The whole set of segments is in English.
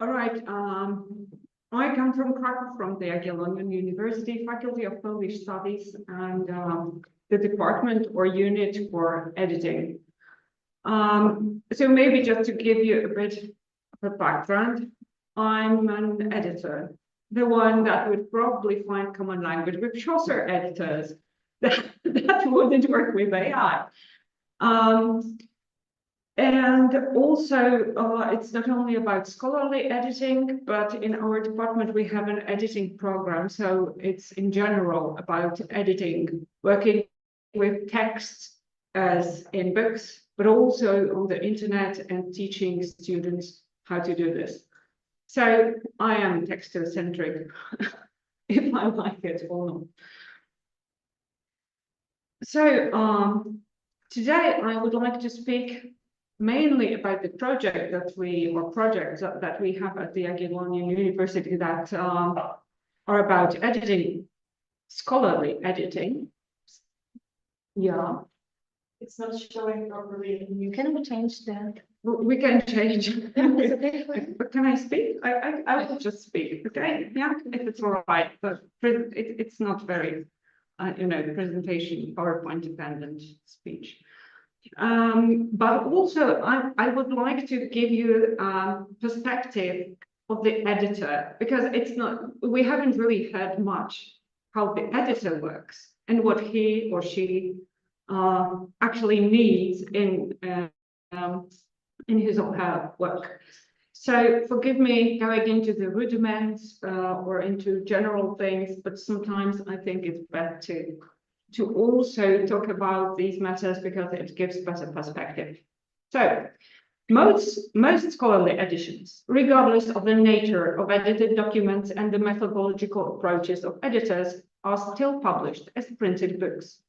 All right. I come from Krakow, from the Jagiellonian University, Faculty of Polish Studies, and the department or unit for editing. So maybe just to give you a bit of a background, I'm an editor, the one that would probably find common language with Chaucer editors that wouldn't work with AI. And also, it's not only about scholarly editing, but in our department, we have an editing program. So it's in general about editing, working with texts as in books, but also on the internet and teaching students how to do this. So I am texto-centric, if I like it or not. So today I would like to speak mainly about the projects that we have at the Jagiellonian University that are about editing, scholarly editing. Yeah. It's not showing properly. Can we change that? We can change. Okay. But can I speak? I will just speak. Okay. Yeah. If it's all right. But it's not very, presentation PowerPoint dependent speech. But also, I would like to give you a perspective of the editor, because we haven't really heard much how the editor works and what he or she actually needs in his or her work. So forgive me going into the rudiments or into general things, but sometimes I think it's better to also talk about these matters because it gives better perspective. So most scholarly editions, regardless of the nature of edited documents and the methodological approaches of editors, are still published as printed books.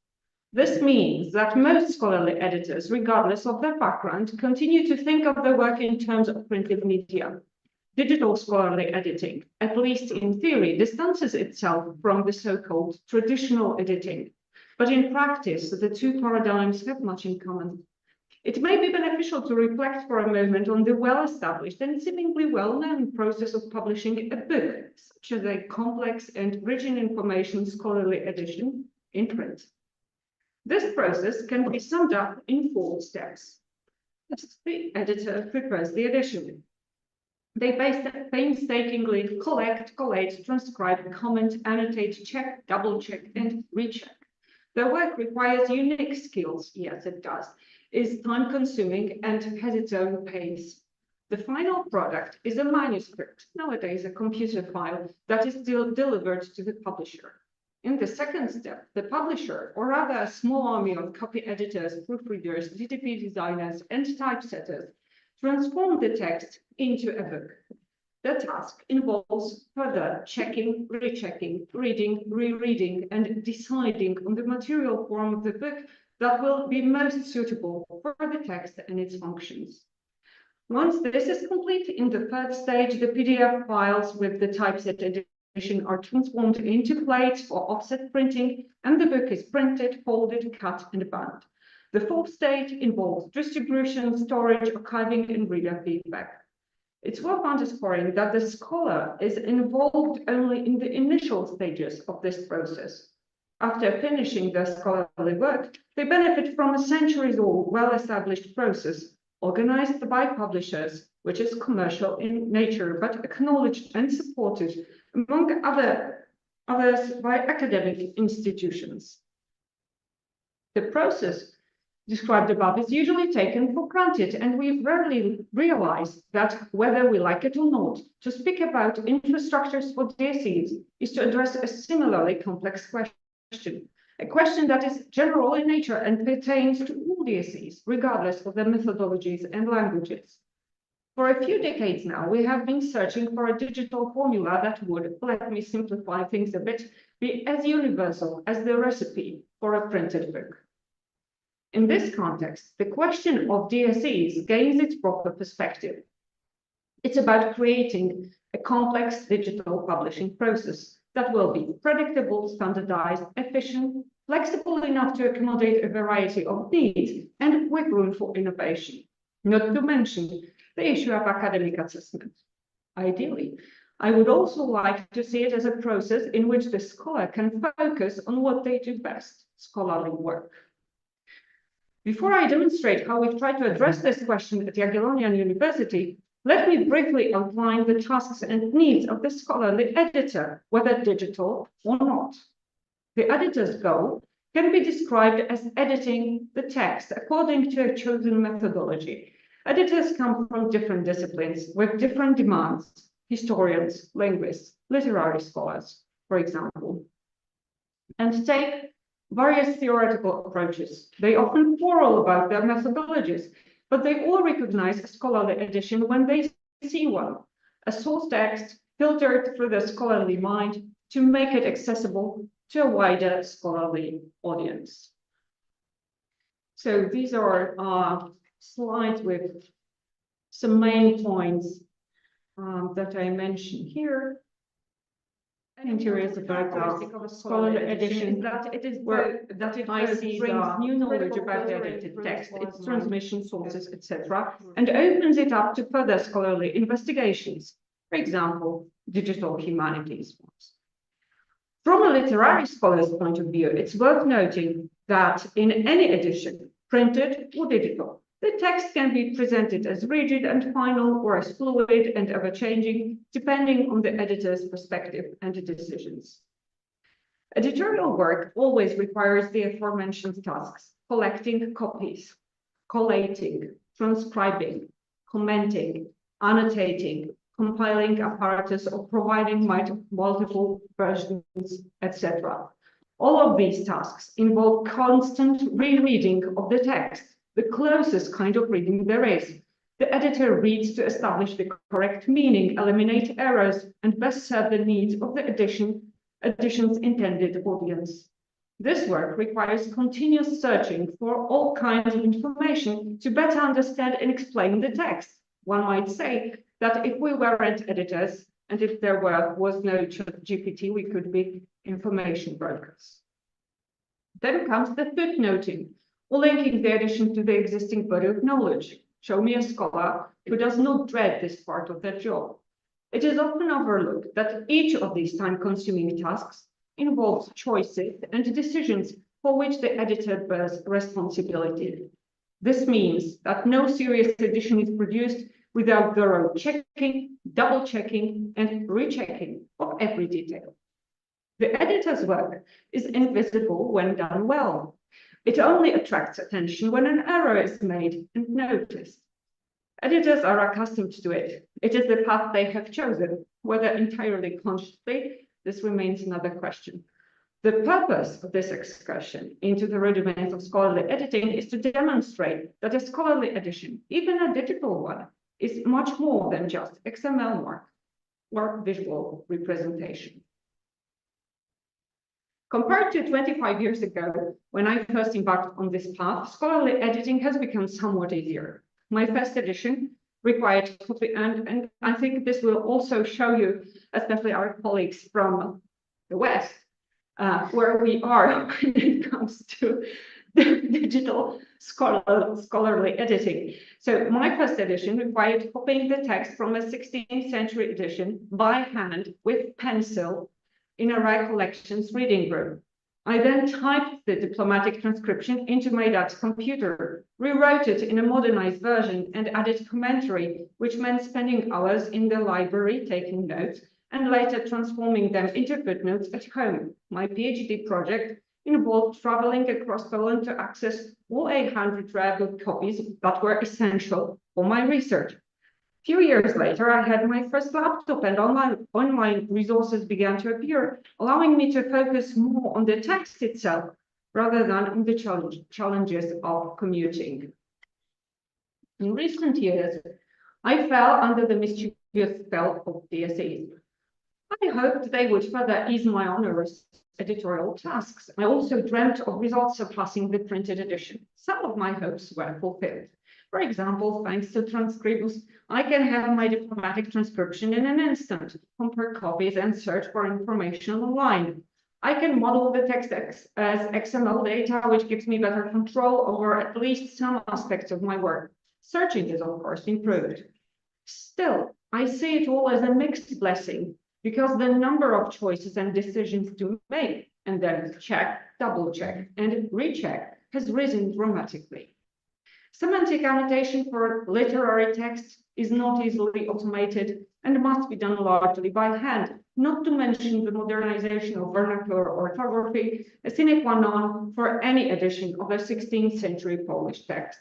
This means that most scholarly editors, regardless of their background, continue to think of their work in terms of printed media. Digital scholarly editing, at least in theory, distances itself from the so-called traditional editing. But in practice, the two paradigms have much in common. It may be beneficial to reflect for a moment on the well-established and seemingly well-known process of publishing a book, such as a complex and rich in information scholarly edition in print. This process can be summed up in 4 steps. The editor prepares the edition. They painstakingly collect, collate, transcribe, comment, annotate, check, double-check, and recheck. Their work requires unique skills, yes, it does, is time-consuming, and has its own pace. The final product is a manuscript, nowadays a computer file, that is still delivered to the publisher. In the second step, the publisher, or rather a small army of copy editors, proofreaders, DTP designers, and typesetters, transform the text into a book. The task involves further checking, rechecking, reading, rereading, and deciding on the material form of the book that will be most suitable for the text and its functions. Once this is complete, in the third stage, the PDF files with the typeset edition are transformed into plates for offset printing, and the book is printed, folded, cut, and bound. The fourth stage involves distribution, storage, archiving, and reader feedback. It's worth underscoring that the scholar is involved only in the initial stages of this process. After finishing their scholarly work, they benefit from a centuries-old, well-established process organized by publishers, which is commercial in nature, but acknowledged and supported, among others, by academic institutions. The process described above is usually taken for granted, and we rarely realize that, whether we like it or not, to speak about infrastructures for DSEs is to address a similarly complex question, a question that is general in nature and pertains to all DSEs, regardless of their methodologies and languages. For a few decades now, we have been searching for a digital formula that would, let me simplify things a bit, be as universal as the recipe for a printed book. In this context, the question of DSEs gains its proper perspective. It's about creating a complex digital publishing process that will be predictable, standardized, efficient, flexible enough to accommodate a variety of needs, and with room for innovation. Not to mention the issue of academic assessment. Ideally, I would also like to see it as a process in which the scholar can focus on what they do best, scholarly work. Before I demonstrate how we've tried to address this question at Jagiellonian University, let me briefly outline the tasks and needs of the scholarly editor, whether digital or not. The editor's goal can be described as editing the text according to a chosen methodology. Editors come from different disciplines with different demands: historians, linguists, literary scholars, for example, and take various theoretical approaches. They often quarrel about their methodologies, but they all recognize a scholarly edition when they see one, a source text filtered through the scholarly mind to make it accessible to a wider scholarly audience. So these are slides with some main points that I mentioned here. And here is the characteristic of a scholarly edition that it brings new knowledge about the edited text, its transmission sources, etc., and opens it up to further scholarly investigations, for example, digital humanities ones. From a literary scholar's point of view, it's worth noting that in any edition, printed or digital, the text can be presented as rigid and final or as fluid and ever-changing, depending on the editor's perspective and decisions. Editorial work always requires the aforementioned tasks: collecting copies, collating, transcribing, commenting, annotating, compiling apparatus, or providing multiple versions, etc. All of these tasks involve constant rereading of the text, the closest kind of reading there is. The editor reads to establish the correct meaning, eliminate errors, and best serve the needs of the edition's intended audience. This work requires continuous searching for all kinds of information to better understand and explain the text. One might say that if we weren't editors, and if there was no GPT, we could be information brokers. Then comes the footnoting, or linking the edition to the existing body of knowledge. Show me a scholar who does not dread this part of their job. It is often overlooked that each of these time-consuming tasks involves choices and decisions for which the editor bears responsibility. This means that no serious edition is produced without thorough checking, double-checking, and rechecking of every detail. The editor's work is invisible when done well. It only attracts attention when an error is made and noticed. Editors are accustomed to it. It is the path they have chosen, whether entirely consciously. This remains another question. The purpose of this excursion into the rudiments of scholarly editing is to demonstrate that a scholarly edition, even a digital one, is much more than just XML work or visual representation. Compared to 25 years ago, when I first embarked on this path, scholarly editing has become somewhat easier. My first edition required copy, and I think this will also show you, especially our colleagues from the West, where we are when it comes to digital scholarly editing. So my first edition required copying the text from a 16th century edition by hand with pencil in a rare collections reading room. I then typed the diplomatic transcription into my dad's computer, rewrote it in a modernized version, and added commentary, which meant spending hours in the library taking notes and later transforming them into footnotes at home. My PhD project involved traveling across Poland to access all 800 rare book copies that were essential for my research. A few years later, I had my first laptop, and online resources began to appear, allowing me to focus more on the text itself rather than on the challenges of commuting. In recent years, I fell under the mischievous spell of DSE. I hoped they would further ease my onerous editorial tasks. I also dreamt of results surpassing the printed edition. Some of my hopes were fulfilled. For example, thanks to Transcribus, I can have my diplomatic transcription in an instant, compare copies, and search for information online. I can model the text as XML data, which gives me better control over at least some aspects of my work. Searching is, of course, improved. Still, I see it all as a mixed blessing because the number of choices and decisions to make and then check, double check, and recheck has risen dramatically. Semantic annotation for literary text is not easily automated and must be done largely by hand, not to mention the modernization of vernacular orthography, a sine qua non for any edition of a 16th century Polish text.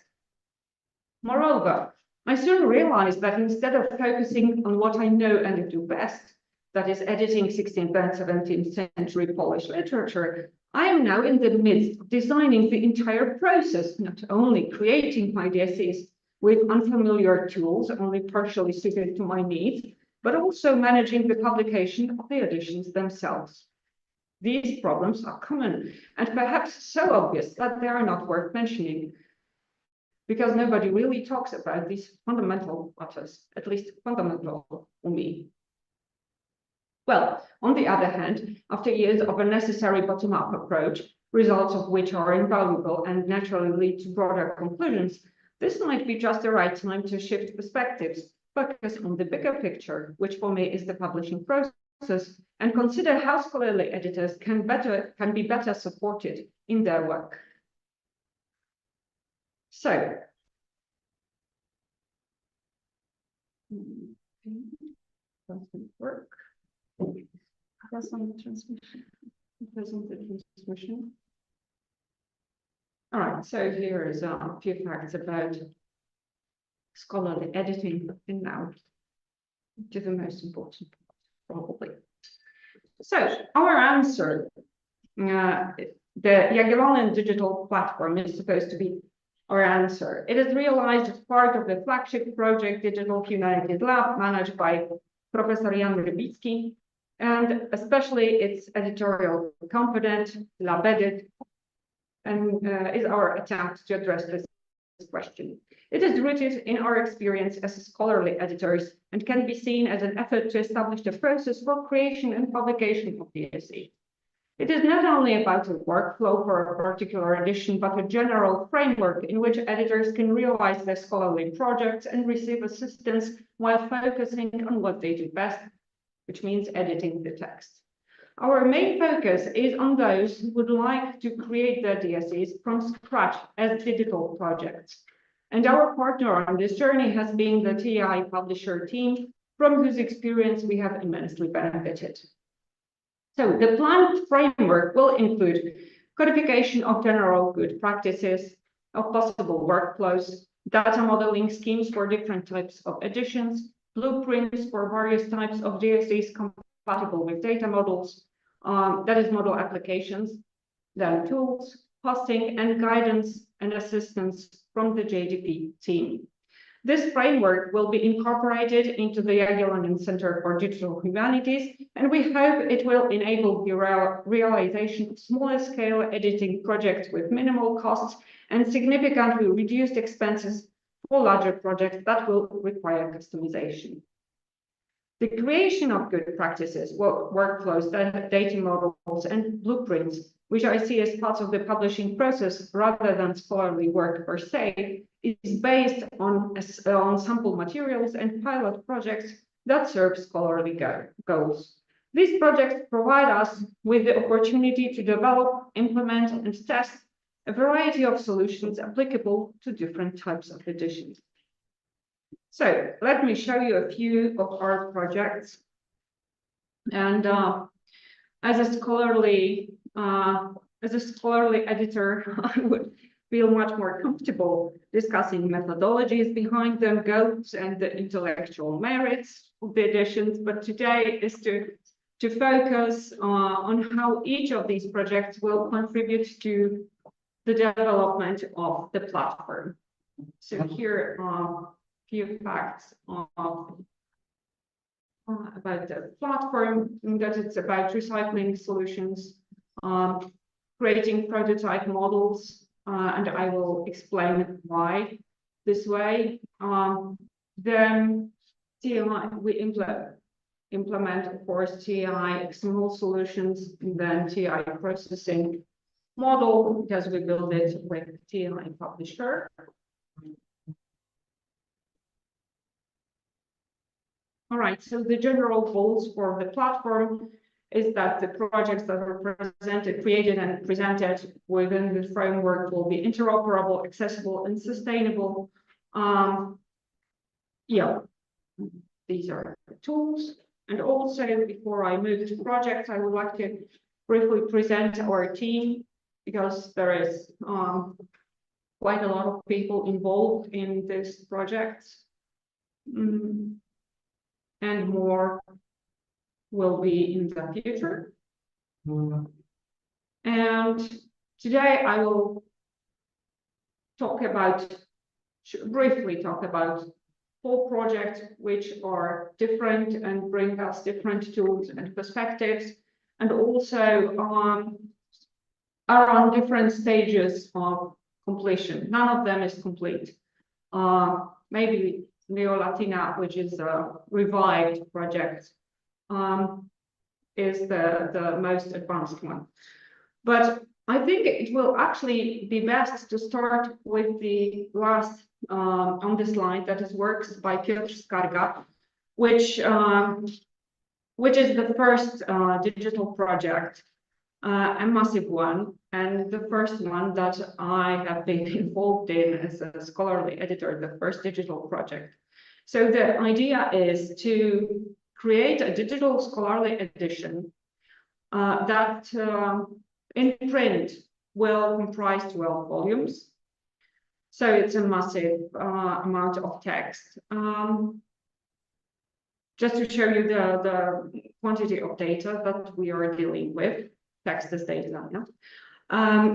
Moreover, I soon realized that instead of focusing on what I know and do best, that is editing 16th and 17th century Polish literature, I am now in the midst of designing the entire process, not only creating my DSEs with unfamiliar tools only partially suited to my needs, but also managing the publication of the editions themselves. These problems are common and perhaps so obvious that they are not worth mentioning, because nobody really talks about these fundamental matters, at least fundamental for me. Well, on the other hand, after years of a necessary bottom-up approach, results of which are invaluable and naturally lead to broader conclusions, this might be just the right time to shift perspectives, focus on the bigger picture, which for me is the publishing process, and consider how scholarly editors can be better supported in their work. So, doesn't work. That's on the transmission. Present the transmission. All right, so here is a few facts about scholarly editing, and now to the most important part, probably. So our answer, the Jagiellonian digital platform is supposed to be our answer. It is realized as part of the flagship project Digital Humanities Lab, managed by Professor Jan Rybicki, and especially its editorial component, LabEdit, and is our attempt to address this question. It is rooted in our experience as scholarly editors and can be seen as an effort to establish the process for creation and publication of DSE. It is not only about a workflow for a particular edition, but a general framework in which editors can realize their scholarly projects and receive assistance while focusing on what they do best, which means editing the text. Our main focus is on those who would like to create their DSEs from scratch as digital projects. And our partner on this journey has been the TI publisher team, from whose experience we have immensely benefited. So the planned framework will include codification of general good practices, of possible workflows, data modeling schemes for different types of editions, blueprints for various types of DSEs compatible with data models, that is model applications, then tools, hosting, and guidance and assistance from the JDP team. This framework will be incorporated into the Jagiellonian Center for Digital Humanities, and we hope it will enable the realization of smaller scale editing projects with minimal costs and significantly reduced expenses for larger projects that will require customization. The creation of good practices, workflows, data models, and blueprints, which I see as part of the publishing process rather than scholarly work per se, is based on sample materials and pilot projects that serve scholarly goals. These projects provide us with the opportunity to develop, implement, and test a variety of solutions applicable to different types of editions. So let me show you a few of our projects. And as a scholarly editor, I would feel much more comfortable discussing methodologies behind them, goals, and the intellectual merits of the editions. But today is to focus on how each of these projects will contribute to the development of the platform. So here are a few facts about the platform, that it's about recycling solutions, creating prototype models, and I will explain why this way. Then TI, we implement, of course, TI XML solutions, and then TI processing model, because we build it with TI publisher. All right, so the general goals for the platform is that the projects that are created and presented within the framework will be interoperable, accessible, and sustainable. Yeah, these are the tools. And also, before I move to projects, I would like to briefly present our team, because there is quite a lot of people involved in this project. And more will be in the future. And today I will briefly talk about 4 projects which are different and bring us different tools and perspectives, and also are on different stages of completion. None of them is complete. Maybe Neo-Latina, which is a revived project, is the most advanced one. But I think it will actually be best to start with the last on this slide, that is works by Piotr Skarga, which is the first digital project, a massive one, and the first one that I have been involved in as a scholarly editor, the first digital project. So the idea is to create a digital scholarly edition that in print will comprise 12 volumes. So it's a massive amount of text. Just to show you the quantity of data that we are dealing with, text is data. Yeah?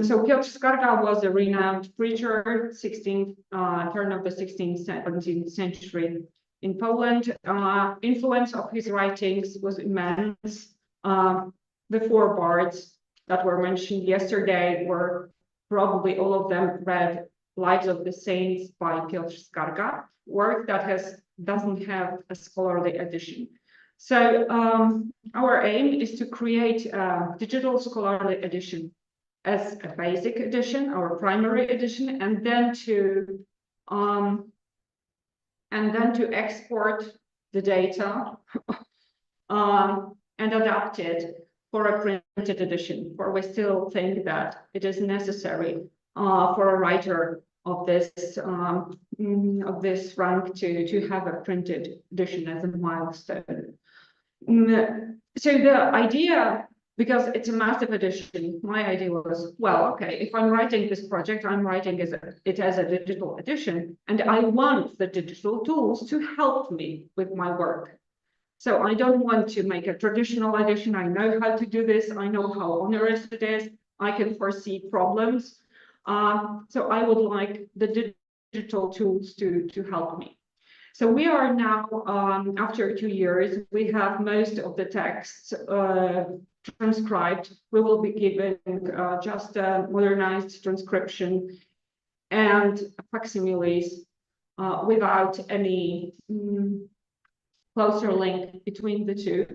So Piotr Skarga was a renowned preacher, turn of the 16th, 17th century in Poland. Influence of his writings was immense. The 4 bards that were mentioned yesterday were probably all of them read Lives of the Saints by Piotr Skarga, work that doesn't have a scholarly edition. So our aim is to create a digital scholarly edition as a basic edition, our primary edition, and then to export the data and adapt it for a printed edition. For we still think that it is necessary for a writer of this rank to have a printed edition as a milestone. So the idea, because it's a massive edition, my idea was, well, okay, if I'm writing this project, I'm writing it as a digital edition, and I want the digital tools to help me with my work. So I don't want to make a traditional edition. I know how to do this. I know how onerous it is. I can foresee problems. So I would like the digital tools to help me. So we are now, after 2 years, we have most of the texts transcribed. We will be given just a modernized transcription and facsimiles without any closer link between the two.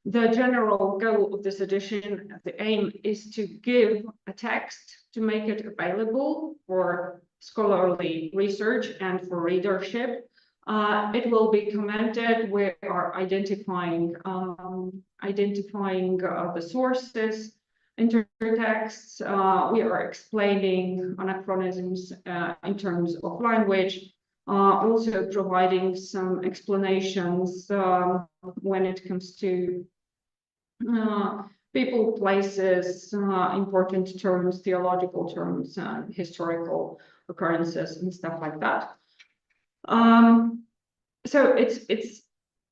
The general goal of this edition, the aim is to give a text to make it available for scholarly research and for readership. It will be commented. We are identifying the sources, intertexts. We are explaining anachronisms in terms of language. Also providing some explanations when it comes to people, places, important terms, theological terms, historical occurrences, and stuff like that. So it's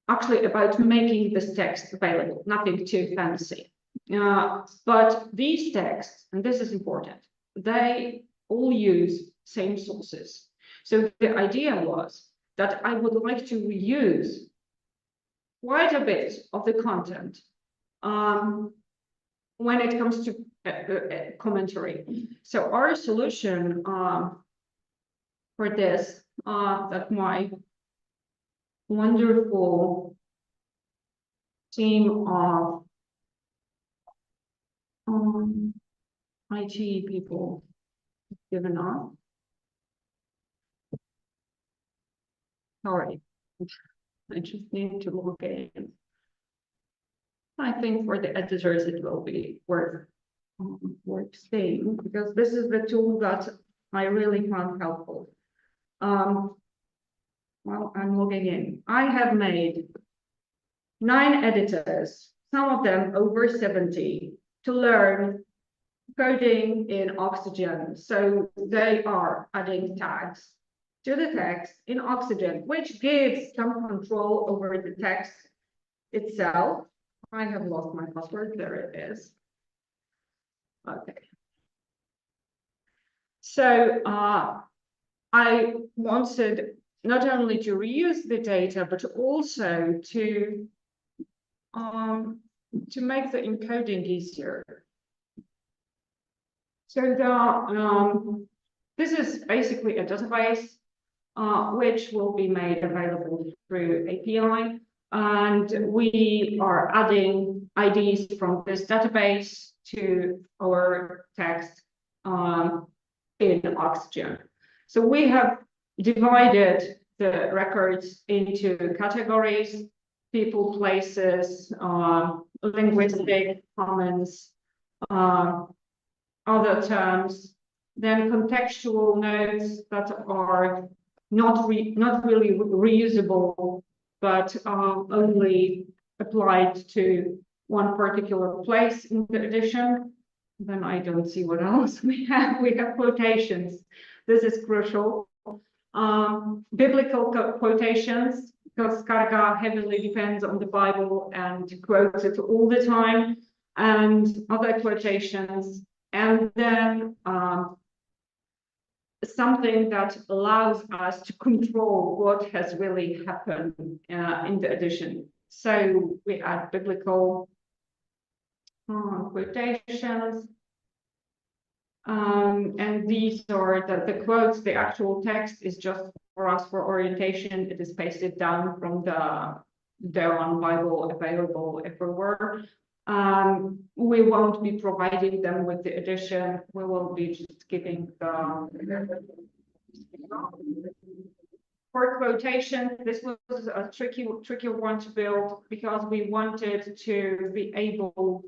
actually about making this text available, nothing too fancy. But these texts, and this is important, they all use same sources. So the idea was that I would like to reuse quite a bit of the content when it comes to commentary. So our solution for this, that my wonderful team of IT people have given up. All right. I just need to log in. I think for the editors, it will be worth seeing, because this is the tool that I really found helpful. Well, I'm logging in. I have made 9 editors, some of them over 70, to learn coding in Oxygen. So they are adding tags to the text in Oxygen, which gives some control over the text itself. I have lost my password. There it is. Okay. So I wanted not only to reuse the data, but also to make the encoding easier. So this is basically a database which will be made available through API, and we are adding IDs from this database to our text in Oxygen. So we have divided the records into categories: people, places, linguistic comments, other terms, then contextual notes that are not really reusable, but only applied to one particular place in the edition. Then I don't see what else we have. We have quotations. This is crucial. Biblical quotations, because Skarga heavily depends on the Bible and quotes it all the time, and other quotations. And then something that allows us to control what has really happened in the edition. So we add biblical quotations. And these are the quotes. The actual text is just for us for orientation. It is pasted down from the Jagiellonian Bible available everywhere. We won't be providing them with the edition. We will be just giving the for quotation. This was a tricky one to build, because we wanted to be able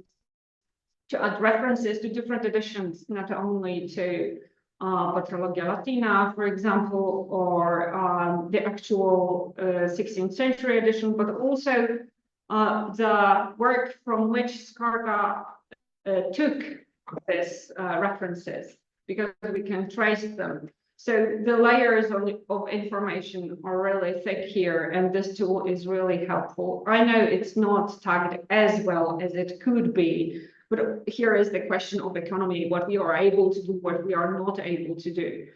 to add references to different editions, not only to Latina, for example, or the actual 16th century edition, but also the work from which Skarga took these references, because we can trace them. So the layers of information are really thick here, and this tool is really helpful. I know it's not tagged as well as it could be, but here is the question of economy: what we are able to do, what we are not able to do.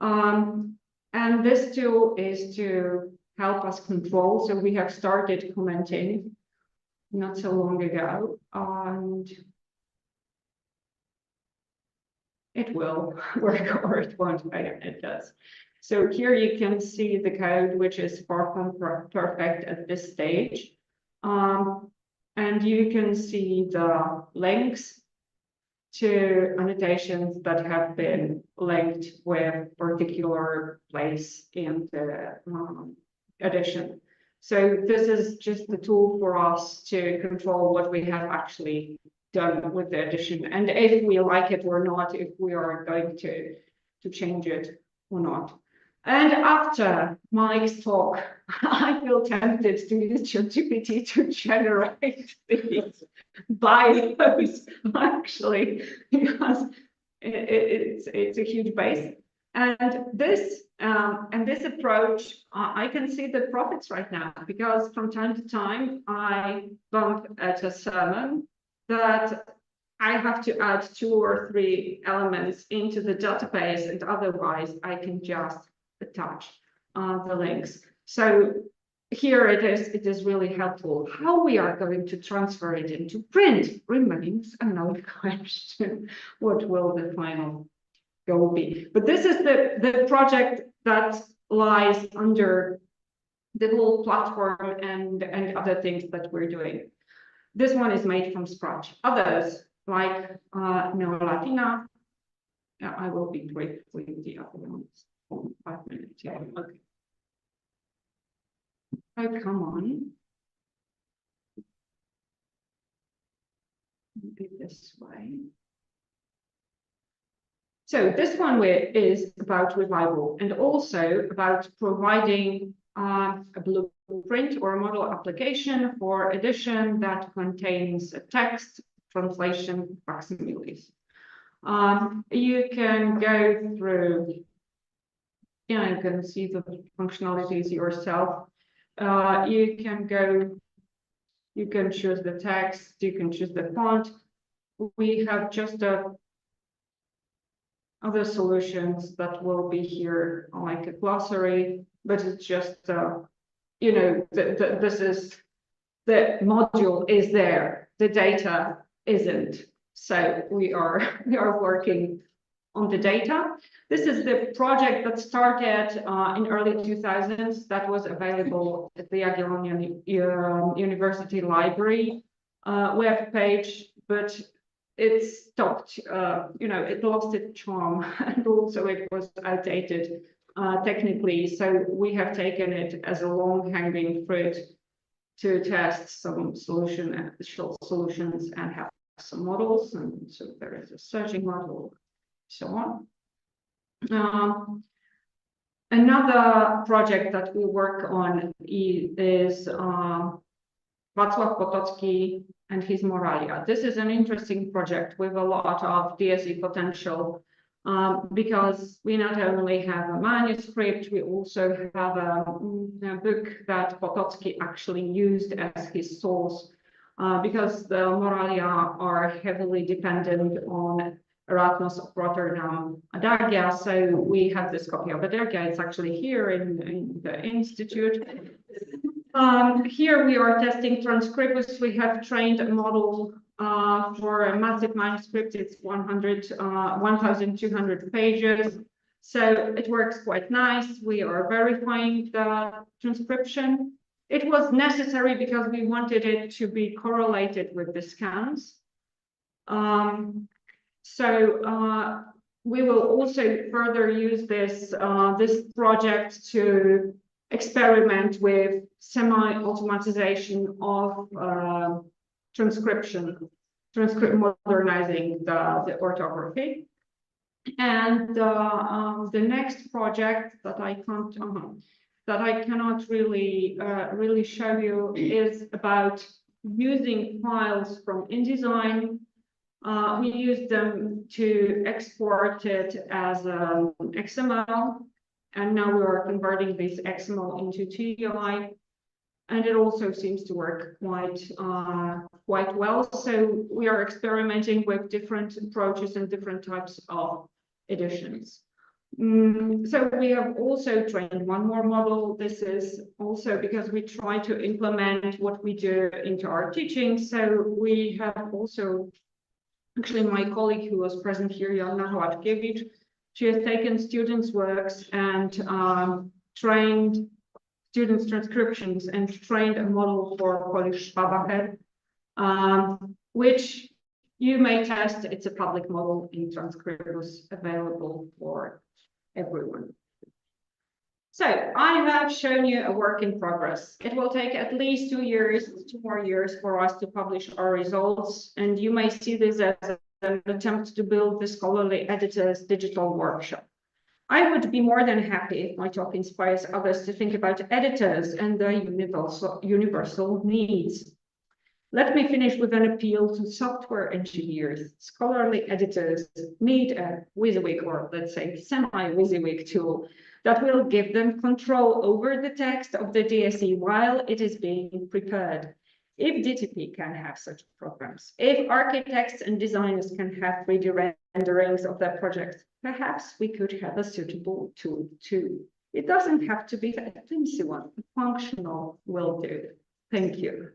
And this tool is to help us control. So we have started commenting not so long ago, and it will work or it won't, it does. So here you can see the code, which is far from perfect at this stage. And you can see the links to annotations that have been linked with particular place in the edition. So this is just the tool for us to control what we have actually done with the edition, and if we like it or not, if we are going to change it or not. And after Mike's talk, I feel tempted to use ChatGPT to generate these bios, actually, because it's a huge base. And this approach, I can see the profits right now, because from time to time I bump at a sermon that I have to add 2 or 3 elements into the database, and otherwise I can just attach the links. So here it is really helpful. How we are going to transfer it into print remains another question. What will the final goal be? But this is the project that lies under the whole platform and other things that we're doing. This one is made from scratch. Others, like Latina, I will be brief with the other ones. 5 minutes. Yeah. Okay. Oh, come on. Maybe this way. So this one is about revival and also about providing a blueprint or a model application for edition that contains a text, translation, facsimiles. You can go through, yeah, you can see the functionalities yourself. You can choose the text, you can choose the font. We have just other solutions that will be here, like a glossary, but it's just, you know, this is, the module is there, the data isn't. So we are working on the data. This is the project that started in early 2000s that was available at the Jagiellonian University Library web page, but it stopped, you know, it lost its charm, and also it was outdated technically. So we have taken it as a long-hanging fruit to test some solutions and have some models. And so there is a searching model, so on. Another project that we work on is Wacław Potocki and his Moralia. This is an interesting project with a lot of DSE potential because we not only have a manuscript, we also have a book that Potocki actually used as his source because the Moralia are heavily dependent on Erasmus of Rotterdam Adagia. So we have this copy of Adagia. It's actually here in the Institute. Here we are testing transcripts. We have trained a model for a massive manuscript. It's 1,200 pages. So it works quite nice. We are verifying the transcription. It was necessary because we wanted it to be correlated with the scans. We will also further use this project to experiment with semi-automatization of modernizing the orthography. And the next project that I cannot really show you is about using files from InDesign. We use them to export it as XML, and now we are converting this XML into TI, and it also seems to work quite well. So we are experimenting with different approaches and different types of editions. So we have also trained one more model. This is also because we try to implement what we do into our teaching. So we have also, actually my colleague who was present here, Joanna Hołatkiewicz, she has taken students' works and trained students' transcriptions and trained a model for Polish Szwabacher, which you may test. It's a public model in Transcribus available for everyone. So I have shown you a work in progress. It will take at least 2 more years for us to publish our results. And you may see this as an attempt to build the scholarly editors digital workshop. I would be more than happy if my talk inspires others to think about editors and their universal needs. Let me finish with an appeal to software engineers. Scholarly editors need a WYSIWYG, or let's say semi-WYSIWYG tool that will give them control over the text of the DSE while it is being prepared. If DTP can have such programs, if architects and designers can have 3D renderings of their projects, perhaps we could have a suitable tool too. It doesn't have to be a fancy one, a functional will do. Thank you.